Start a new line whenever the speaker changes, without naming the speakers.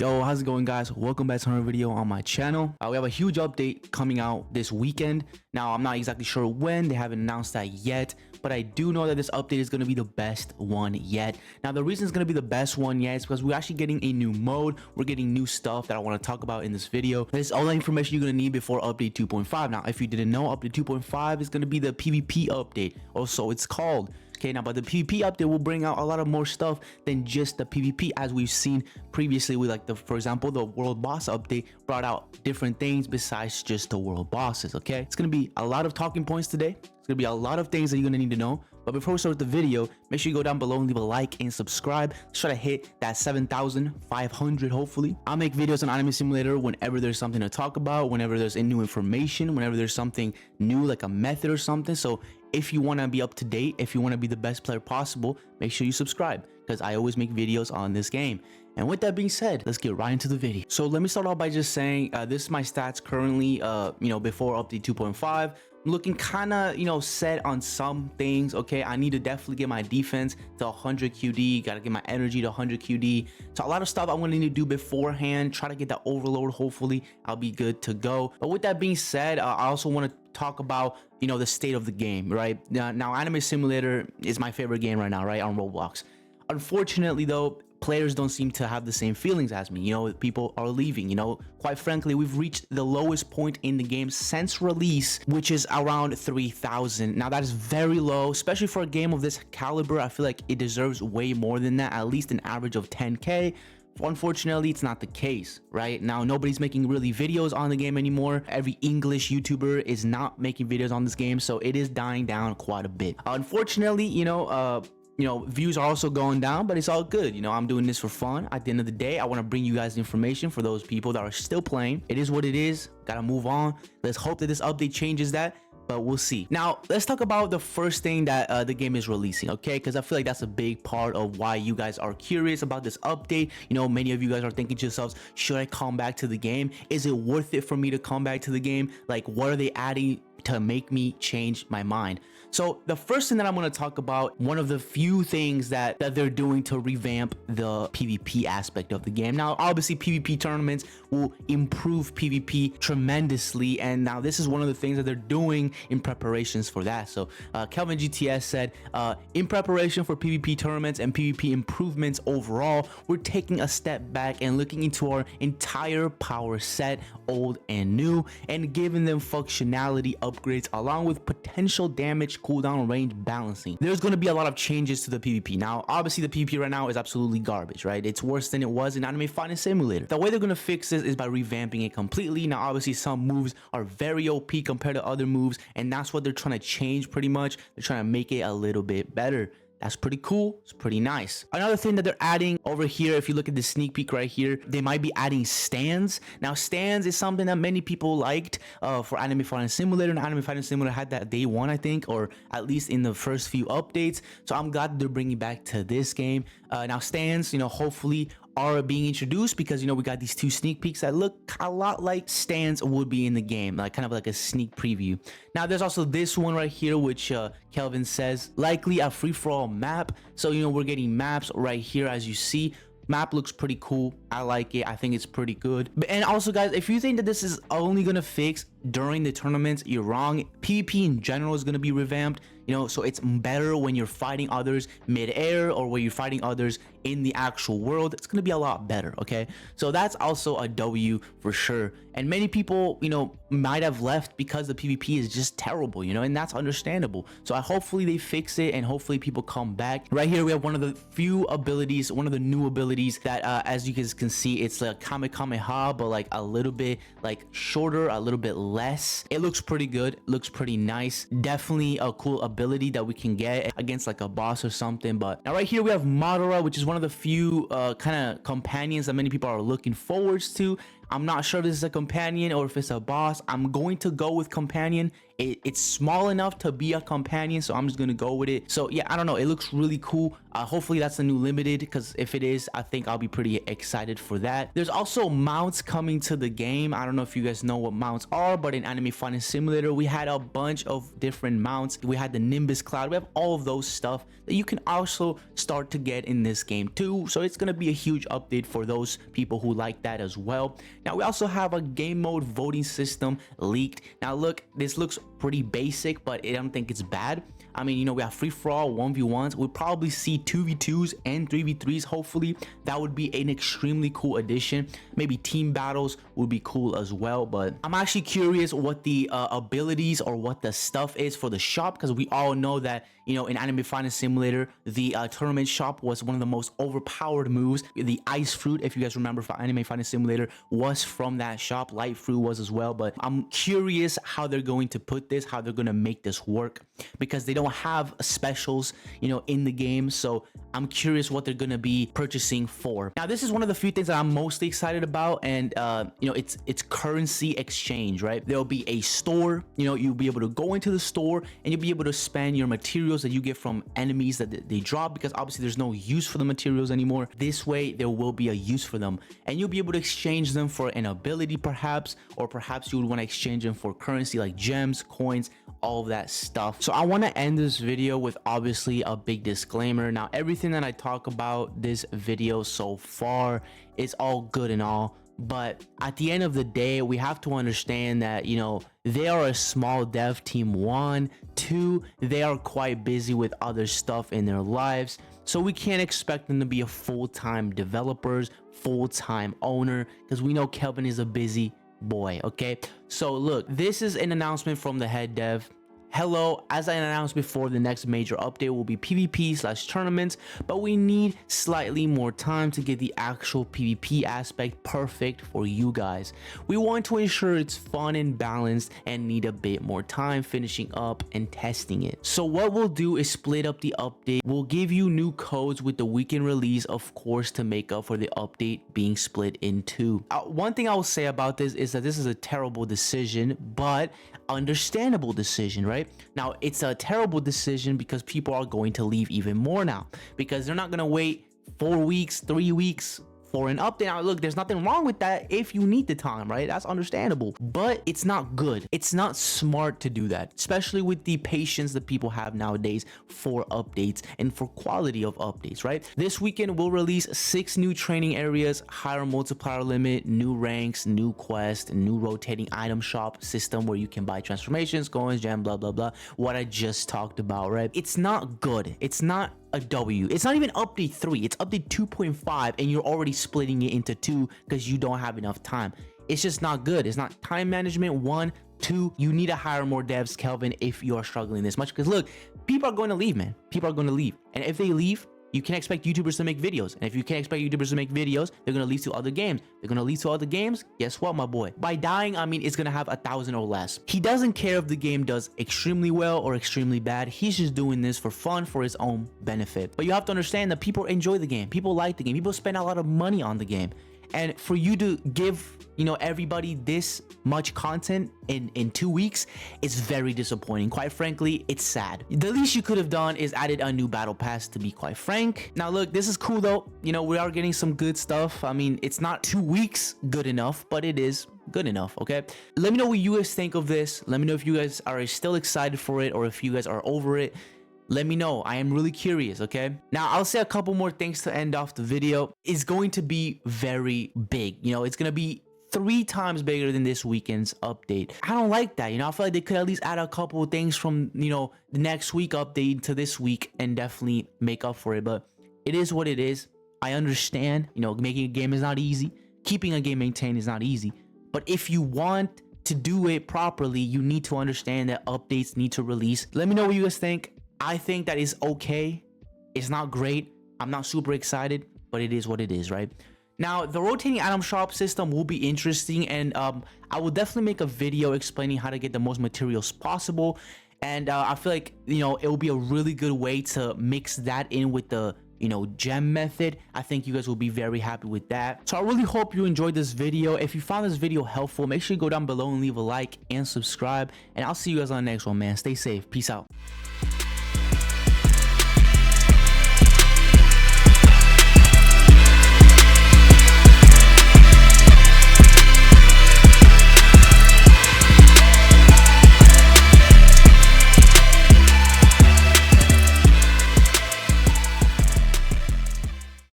Yo, how's it going, guys? Welcome back to another video on my channel. We have a huge update coming out this weekend. Now, I'm not exactly sure when. They haven't announced that yet, but I do know that this update is going to be the best one yet. Now, the reason it's going to be the best one yet is because we're actually getting a new mode. We're getting new stuff that I want to talk about in this video. This is all the information you're going to need before update 2.5. Now, if you didn't know, update 2.5 is going to be the PvP update, or so it's called. Okay, now, but the PvP update will bring out a lot of more stuff than just the PvP, as we've seen previously with, like, for example, the world boss update brought out different things besides just the world bosses. Okay, it's gonna be a lot of talking points today. It's gonna be a lot of things that you're gonna need to know. But before we start the video, make sure you go down below and leave a like and subscribe. Let's try to hit that 7,500 hopefully. I'll make videos on Anime Simulator whenever there's something to talk about, whenever there's any new information, whenever there's something new, like a method or something. So if you want to be up to date, if you want to be the best player possible, make sure you subscribe, because I always make videos on this game. And with that being said, let's get right into the video. So let me start off by just saying this is my stats currently, before update 2.5. I'm looking kind of, set on some things. Okay, I need to definitely get my defense to 100 QD, gotta get my energy to 100 QD. So a lot of stuff I'm gonna need to do beforehand, try to get that overload. Hopefully I'll be good to go. But with that being said, I also want to talk about the state of the game, right? Now Anime Simulator is my favorite game right now, right, on Roblox. Unfortunately though, players don't seem to have the same feelings as me. People are leaving. Quite frankly, we've reached the lowest point in the game since release, which is around 3,000. Now that is very low, especially for a game of this caliber. I feel like it deserves way more than that, at least an average of 10k. Unfortunately, it's not the case right now. Nobody's making really videos on the game anymore. Every English YouTuber is not making videos on this game, so it is dying down quite a bit. Unfortunately, views are also going down, but it's all good. I'm doing this for fun. At the end of the day, I want to bring you guys information for those people that are still playing. It is what it is. Gotta move on. Let's hope that this update changes that, but we'll see. Now, let's talk about the first thing that the game is releasing, okay? Because I feel like that's a big part of why you guys are curious about this update. Many of you guys are thinking to yourselves, should I come back to the game? Is it worth it for me to come back to the game? Like, what are they adding to make me change my mind? So the first thing that I'm going to talk about, one of the few things that they're doing to revamp the PvP aspect of the game. Now, obviously, PvP tournaments will improve PvP tremendously, and now this is one of the things that they're doing in preparations for that. So Kelvin GTS said, in preparation for PvP tournaments and PvP improvements overall, we're taking a step back and looking into our entire power set, old and new, and giving them functionality upgrades along with potential damage cooldown range balancing. There's going to be a lot of changes to the PvP. Now, obviously, the PvP right now is absolutely garbage, right? It's worse than it was in Anime Fighting Simulator. The way they're going to fix this is by revamping it completely. Now, obviously, some moves are very OP compared to other moves, and that's what they're trying to change pretty much. They're trying to make it a little bit better. That's pretty cool. It's pretty nice. Another thing that they're adding over here, if you look at the sneak peek right here, they might be adding stands. Now, stands is something that many people liked for Anime Fighting Simulator, and Anime Fighting Simulator had that day one, I think, or at least in the first few updates. So I'm glad they're bringing back to this game. Now, stands, hopefully are being introduced, because we got these two sneak peeks that look a lot like stands would be in the game, like kind of like a sneak preview. Now there's also this one right here, which Kelvin says likely a free-for-all map. So we're getting maps right here, as you see. Map looks pretty cool. I like it. I think it's pretty good. And also, guys, if you think that this is only gonna fix during the tournaments, you're wrong. PvP in general is gonna be revamped, so it's better when you're fighting others mid-air or when you're fighting others in the actual world. It's gonna be a lot better, okay? So that's also a W for sure. And many people, might have left because the PvP is just terrible, and that's understandable. So hopefully they fix it, and hopefully people come back. Right here we have one of the few abilities, one of the new abilities that as you guys can see, it's like Kamehameha, but like a little bit like shorter, a little bit less. It looks pretty good. It looks pretty nice. Definitely a cool ability that we can get against like a boss or something. But now right here we have Madara, which is one of the few kind of companions that many people are looking forward to. I'm not sure if this is a companion or if it's a boss. I'm going to go with companion. It's small enough to be a companion, so I'm just gonna go with it. So yeah, I don't know, it looks really cool. Hopefully that's a new limited, because if it is, I think I'll be pretty excited for that. There's also mounts coming to the game. I don't know if you guys know what mounts are, but in Anime Fighting Simulator we had a bunch of different mounts. We had the Nimbus Cloud. We have all of those stuff that you can also start to get in this game too, so it's gonna be a huge update for those people who like that as well. Now we also have a game mode voting system leaked. Now look, this looks pretty basic, but I don't think it's bad. I mean, you know, we have free-for-all 1v1s. We'll probably see 2v2s and 3v3s. Hopefully that would be an extremely cool addition. Maybe team battles would be cool as well, but I'm actually curious what the abilities or what the stuff is for the shop, because we all know that, you know, in Anime Fighting Simulator, the tournament shop was one of the most overpowered moves. The ice fruit, if you guys remember, for Anime Fighting Simulator, was from that shop. Light fruit was as well, but I'm curious how they're going to put this, how they're going to make this work, because they don't have specials, you know, in the game. So I'm curious what they're going to be purchasing for. Now this is one of the few things that I'm mostly excited about, and you know, it's currency exchange, right? There'll be a store. You know, you'll be able to go into the store and you'll be able to spend your materials that you get from enemies that they drop, because obviously there's no use for the materials anymore. This way there will be a use for them, and you'll be able to exchange them for an ability perhaps, or perhaps you would want to exchange them for currency like gems, coins, all of that stuff. So I want to end this video with obviously a big disclaimer. Now everything that I talk about this video so far is all good and all, but at the end of the day we have to understand that, you know, they are a small dev team. 1, 2, they are quite busy with other stuff in their lives, so we can't expect them to be a full-time developers, full-time owner, because we know Kelvin is a busy boy. Okay, so look, this is an announcement from the head dev. Hello, as I announced before, the next major update will be PvP/tournaments, but we need slightly more time to get the actual PvP aspect perfect for you guys. We want to ensure it's fun and balanced and need a bit more time finishing up and testing it. So what we'll do is split up the update. We'll give you new codes with the weekend release, of course, to make up for the update being split in 2. One thing I will say about this is that this is a terrible decision, but understandable decision, right? Now it's a terrible decision because people are going to leave even more now, because they're not going to wait 4 weeks, 3 weeks for an update. Now look, there's nothing wrong with that if you need the time, right? That's understandable, but it's not good. It's not smart to do that, especially with the patience that people have nowadays for updates and for quality of updates, right? This weekend we'll release 6 new training areas, higher multiplier limit, new ranks, new quest, new rotating item shop system where you can buy transformations, coins, gem, blah blah blah, what I just talked about, right? It's not good. It's not a W. It's not even update 3, it's update 2.5, and you're already splitting it into 2 because you don't have enough time. It's just not good. It's not time management. 1, 2, you need to hire more devs, Kelvin, if you are struggling this much, because look, people are going to leave, man. People are going to leave, and if they leave, you can't expect YouTubers to make videos, and if you can't expect YouTubers to make videos, they're gonna leave to other games. They're gonna leave to other games. Guess what, my boy? By dying, I mean it's gonna have 1,000 or less. He doesn't care if the game does extremely well or extremely bad. He's just doing this for fun, for his own benefit. But you have to understand that people enjoy the game. People like the game. People spend a lot of money on the game. And for you to give, you know, everybody this much content in 2 weeks is very disappointing. Quite frankly, it's sad. The least you could have done is added a new battle pass, to be quite frank. Now look, this is cool though. You know, we are getting some good stuff. I mean, it's not 2 weeks good enough, but it is good enough. Okay, let me know what you guys think of this. Let me know if you guys are still excited for it or if you guys are over it. Let me know. I am really curious. Okay, now I'll say a couple more things to end off the video. It's going to be very big. You know, it's gonna be 3 times bigger than this weekend's update. I don't like that. You know, I feel like they could at least add a couple of things from, you know, the next week update to this week and definitely make up for it. But it is what it is. I understand, you know, making a game is not easy. Keeping a game maintained is not easy. But if you want to do it properly, you need to understand that updates need to release. Let me know what you guys think. I think that is okay. It's not great. I'm not super excited, but it is what it is, right? Now, the rotating item shop system will be interesting, and I will definitely make a video explaining how to get the most materials possible. And I feel like, you know, it will be a really good way to mix that in with the gem method. I think you guys will be very happy with that. So I really hope you enjoyed this video. If you found this video helpful, make sure you go down below and leave a like and subscribe, and I'll see you guys on the next one, man. Stay safe. Peace out.